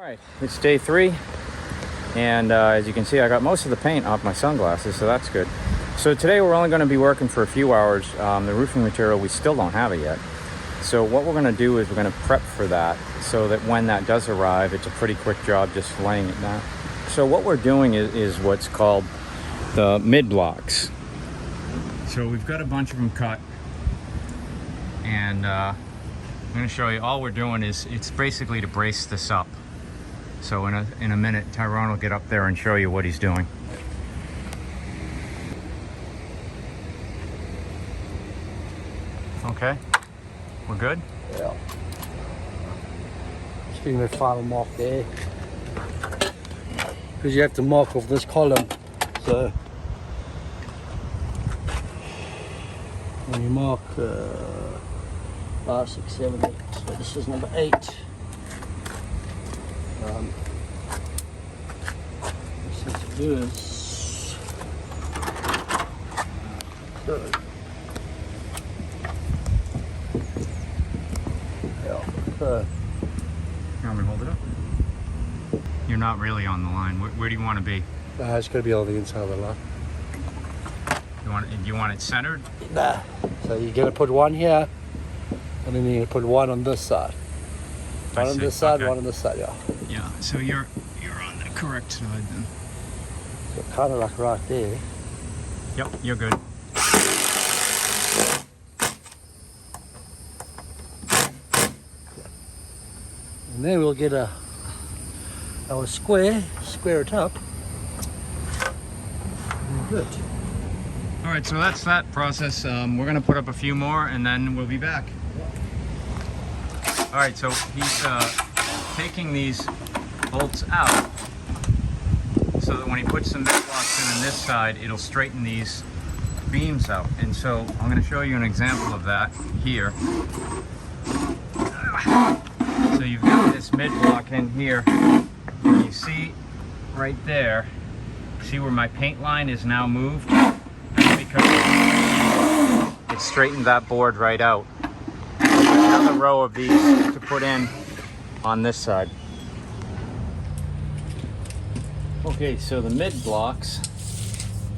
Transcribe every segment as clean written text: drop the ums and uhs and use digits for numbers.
Alright, it's day 3, and as you can see, I got most of the paint off my sunglasses, so that's good. So today we're only going to be working for a few hours. The roofing material, we still don't have it yet. So what we're going to do is we're going to prep for that so that when that does arrive, it's a pretty quick job just laying it down. So what we're doing is what's called the mid blocks. So we've got a bunch of them cut, and I'm going to show you. All we're doing is it's basically to brace this up. So in a minute, Tyrone will get up there and show you what he's doing. Okay, we're good? Yeah. Just doing the final mark there. Because you have to mark off this column. So when you mark 5, 6, 7, 8. So this is number 8. What to do is good. Yeah. So You want me to hold it up? You're not really on the line. Where do you want to be? it's going to be on the inside of the line. You want it centered? Nah. So you're going to put one here, and then you're going to put one on this side. One on this side, okay. One on this side, yeah. Yeah, so you're on the correct side then. So kind of like right there. Yep, you're good. And then we'll get our square it up. Good. All right, so that's that process. We're gonna put up a few more and then we'll be back. All right, so he's taking these bolts out so that when he puts the mid blocks in on this side, it'll straighten these beams out. And so I'm gonna show you an example of that here. So you've got this mid block in here, and you see right there, see where my paint line is now moved? That's because it straightened that board right out. Another row of these to put in on this side. Okay, so the mid blocks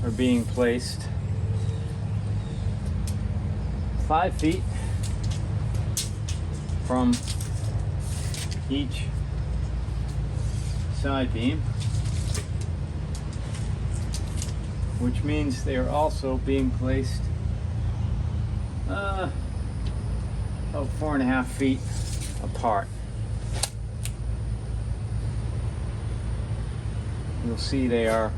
are being placed 5 feet from each side beam, which means they are also being placed about 4.5 feet apart. You'll see they are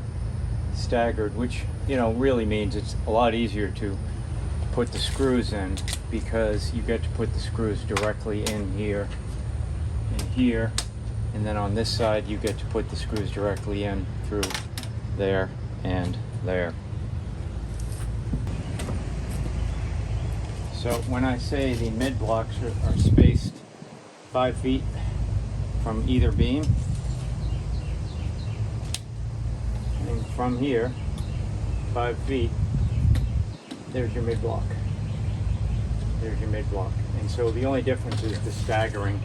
staggered, which really means it's a lot easier to put the screws in, because you get to put the screws directly in here and here, and then on this side you get to put the screws directly in through there and there. So when I say the mid blocks are spaced 5 feet from either beam, and from here 5 feet, there's your mid block. There's your mid block. And so the only difference is the staggering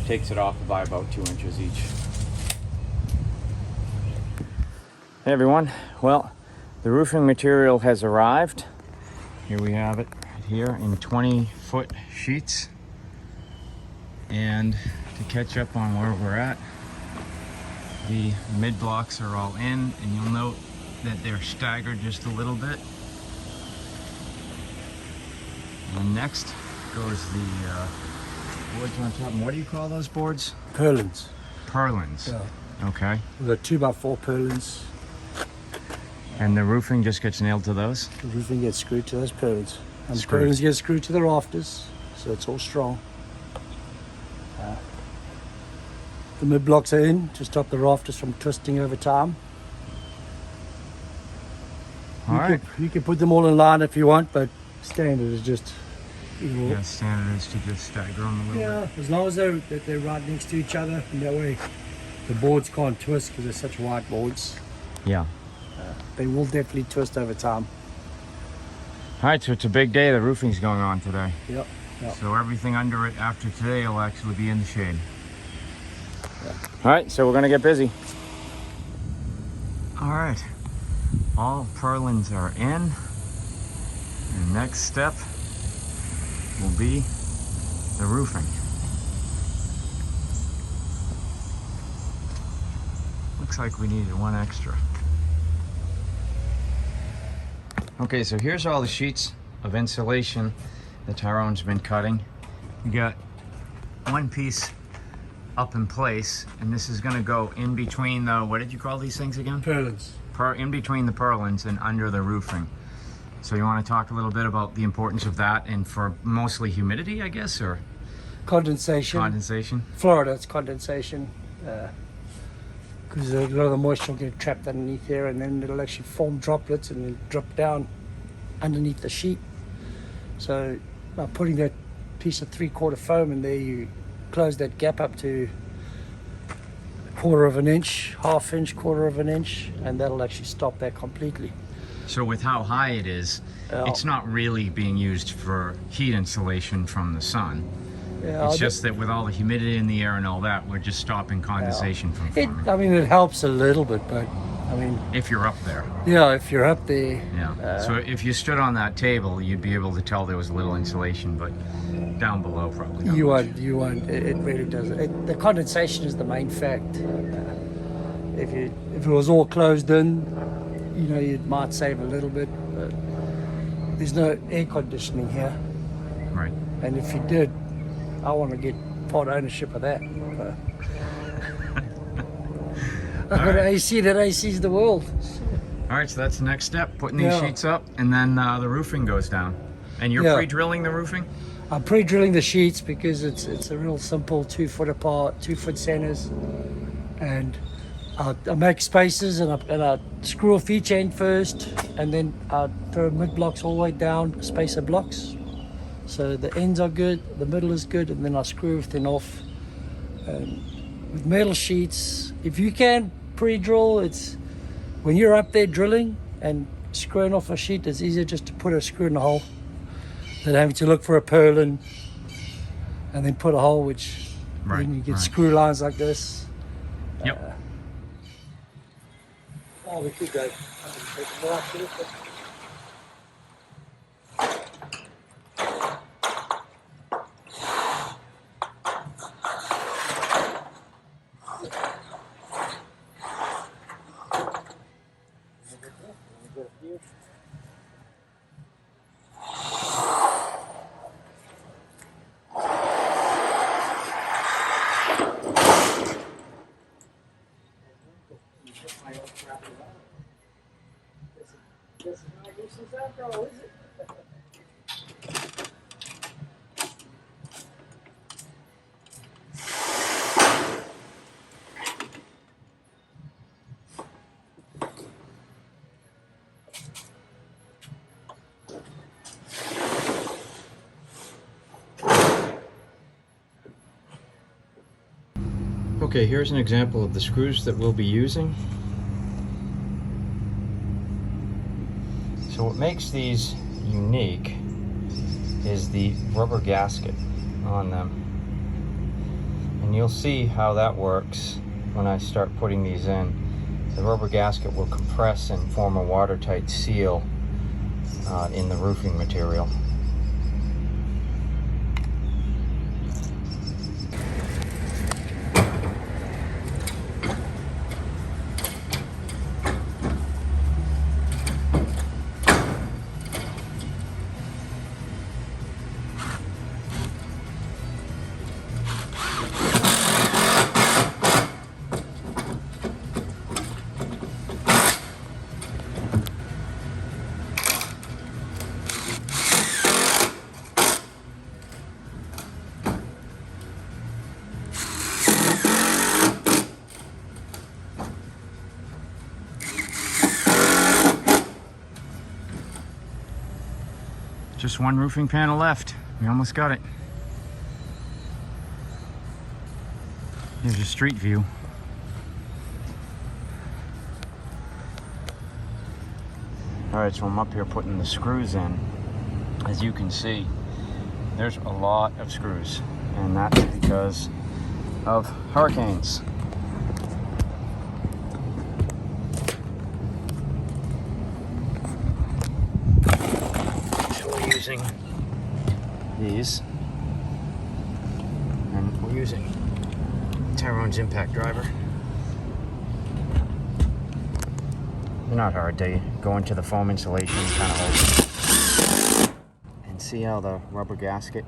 takes it off by about 2 inches each. Hey everyone, well, the roofing material has arrived. Here we have it right here in 20-foot sheets. And to catch up on where we're at, the mid blocks are all in, and you'll note that they're staggered just a little bit. And next goes the boards on top. And what do you call those boards? Purlins. Purlins. Yeah. Okay. We've got 2x4 purlins. And the roofing just gets nailed to those? The roofing gets screwed to those purlins. And the Screwed. purlins get screwed to the rafters, so it's all strong. The mid blocks are in to stop the rafters from twisting over time. All right. You can put them all in line if you want, but standard is just. Yeah, standard is to just stagger them a little bit. As long as they're right next to each other, and that way the boards can't twist because they're such wide boards. Yeah. They will definitely twist over time. All right, so it's a big day. The roofing's going on today. Yep. So everything under it after today will actually be in the shade. All right, so we're gonna get busy. All right, all purlins are in. And next step will be the roofing. Looks like we needed one extra. Okay, so here's all the sheets of insulation that Tyrone's been cutting. We got one piece up in place, and this is going to go in between the, what did you call these things again? Purlins. In between the purlins and under the roofing. So you want to talk a little bit about the importance of that, and for mostly humidity, I guess, or Condensation. condensation? Florida, it's condensation. Because a lot of the moisture will get trapped underneath here, and then it'll actually form droplets and then drop down underneath the sheet. So by putting that piece of 3/4 foam in there, you close that gap up to 1/4 of an inch, 1/2 inch, 1/4 of an inch, and that'll actually stop that completely. So with how high it is, it's not really being used for heat insulation from the sun. Yeah, It's just that with all the humidity in the air and all that, we're just stopping condensation from forming. I mean, it helps a little bit, but I mean, If you're up there. yeah, if you're up there, Yeah. So if you stood on that table, you'd be able to tell there was a little insulation, but down below probably not you much. won't. It really doesn't. The condensation is the main fact. If it was all closed in, you know, you might save a little bit, but there's no air conditioning here. Right. And if you did, I want to get part ownership of that. I've got an AC that AC's the world. All right, so that's the next step, putting these Yeah. sheets up, and then the roofing goes down. And you're Yeah. pre-drilling the roofing? I'm pre-drilling the sheets because it's a real simple 2 foot apart, 2 foot centers, and I make spaces and I screw off each end first, and then I throw mid blocks all the way down, spacer blocks. So the ends are good, the middle is good, and then I screw everything off. With metal sheets, if you can pre-drill, it's when you're up there drilling and screwing off a sheet, it's easier just to put a screw in the hole than having to look for a purlin and then put a hole, which Right, then you get right. screw lines like this. Yep. Oh, we could go. Okay, here's an example of the screws that we'll be using. So what makes these unique is the rubber gasket on them. And you'll see how that works when I start putting these in. The rubber gasket will compress and form a watertight seal in the roofing material. Just one roofing panel left. We almost got it. Here's your street view. All right, so I'm up here putting the screws in. As you can see, there's a lot of screws, and that's because of hurricanes. using these, and we're using Tyrone's impact driver. They're not hard. They go into the foam insulation and kind of hold it. And see how the rubber gasket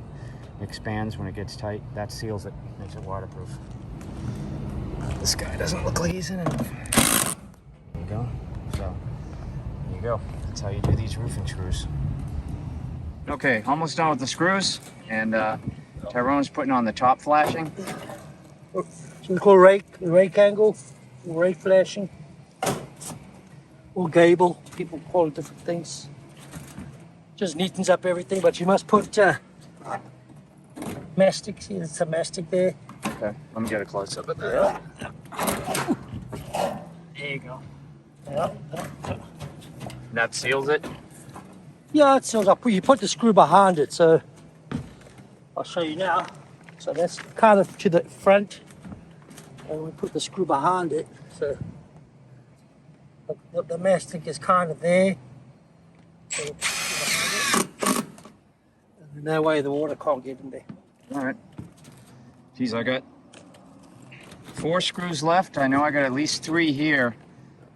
expands when it gets tight? That seals it, makes it waterproof. This guy doesn't look like he's in enough. There you go. So, there you go. That's how you do these roofing screws. Okay, almost done with the screws, and Tyrone's putting on the top flashing. So we call rake angle, rake flashing, or gable. People call it different things. Just neatens up everything, but you must put mastic. See, there's some mastic there. Okay, let me get a close up of that. There you go. Yeah. That seals it? Yeah, it seals up. You put the screw behind it, so I'll show you now. So that's kind of to the front, and we put the screw behind it. So the mastic is kind of there. So we'll put it behind it. And that way the water can't get in there. All right. Geez, I got 4 screws left. I know I got at least 3 here.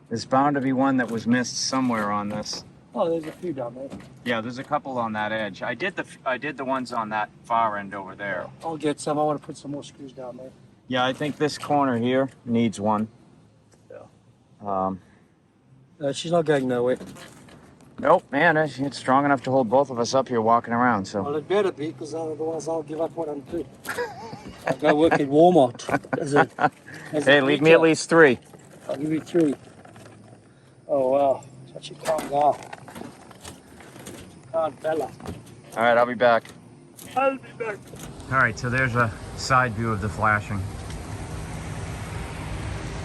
There's bound to be one that was missed somewhere on this. Oh, there's a few down there. Yeah, there's a couple on that edge. I did the ones on that far end over there. I'll get some. I want to put some more screws down there. Yeah, I think this corner here needs one. Yeah. She's not going nowhere. Nope, man, it's strong enough to hold both of us up here walking around. So. Well, it better be, because otherwise I'll give up what I'm doing. I'll go work at Walmart. Hey, leave me at least 3. I'll give you 3. Oh, wow. Such a calm guy. Calm fella. All right, I'll be back. I'll be back. All right, so there's a side view of the flashing.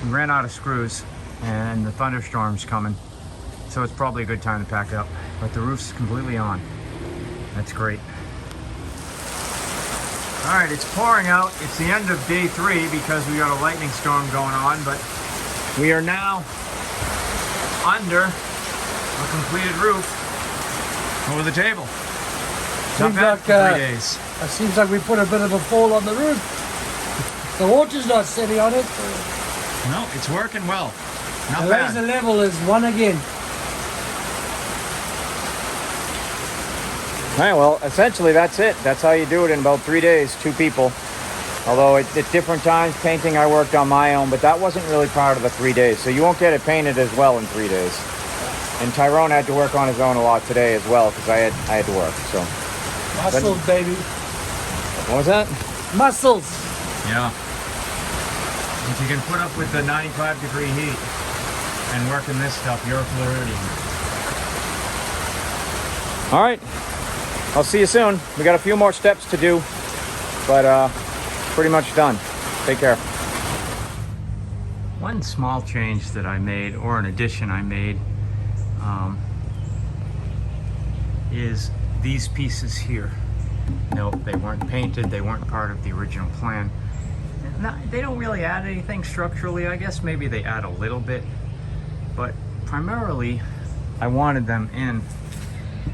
We ran out of screws, and the thunderstorm's coming, so it's probably a good time to pack up. But the roof's completely on. That's great. All right, it's pouring out. It's the end of day 3 because we got a lightning storm going on, but we are now under a completed roof over the table. Seems Not bad like, for 3 days. It seems like we put a bit of a fall on the roof. The water's not sitting on it. No, it's working well. Not The bad. laser level is 1 again. All right, well, essentially that's it. That's how you do it in about 3 days, 2 people. Although at different times, painting I worked on my own, but that wasn't really part of the 3 days. So you won't get it painted as well in 3 days. And Tyrone had to work on his own a lot today as well, because I had to work, so. Muscles, baby. What was that? Muscles. Yeah. If you can put up with the 95-degree heat and working this stuff, you're a Floridian. All right. I'll see you soon. We got a few more steps to do, but pretty much done. Take care. One small change that I made, or an addition I made, is these pieces here. No, they weren't painted. They weren't part of the original plan. They don't really add anything structurally. I guess maybe they add a little bit, but primarily I wanted them in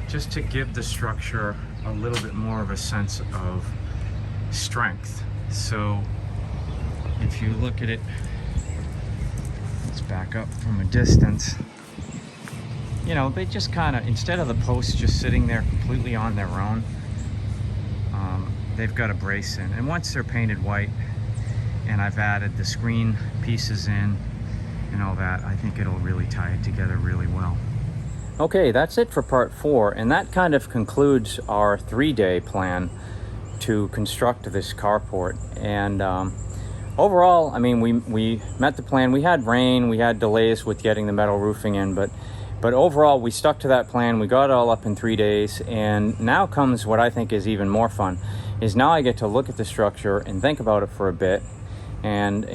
just to give the structure a little bit more of a sense of strength. So if you look at it, let's back up from a distance. You know, they just kind of, instead of the posts just sitting there completely on their own, they've got a brace in. And once they're painted white, and I've added the screen pieces in and all that, I think it'll really tie it together really well. Okay, that's it for part 4, and that kind of concludes our 3-day plan to construct this carport. And overall, I mean, we met the plan. We had rain, we had delays with getting the metal roofing in, but overall we stuck to that plan. We got it all up in 3 days, and now comes what I think is even more fun, is now I get to look at the structure and think about it for a bit, and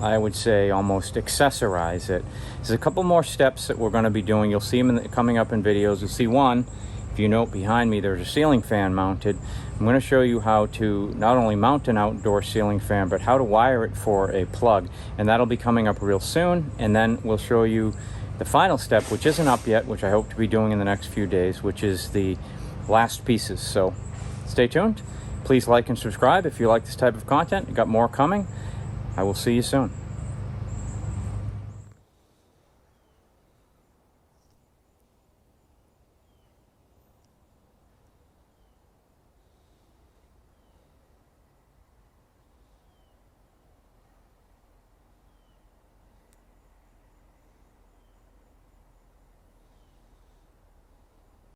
I would say almost accessorize it. There's a couple more steps that we're going to be doing. You'll see them coming up in videos. You'll see one, if you note behind me, there's a ceiling fan mounted. I'm going to show you how to not only mount an outdoor ceiling fan, but how to wire it for a plug. And that'll be coming up real soon. And then we'll show you the final step, which isn't up yet, which I hope to be doing in the next few days, which is the last pieces. So stay tuned. Please like and subscribe if you like this type of content. We've got more coming. I will see you soon.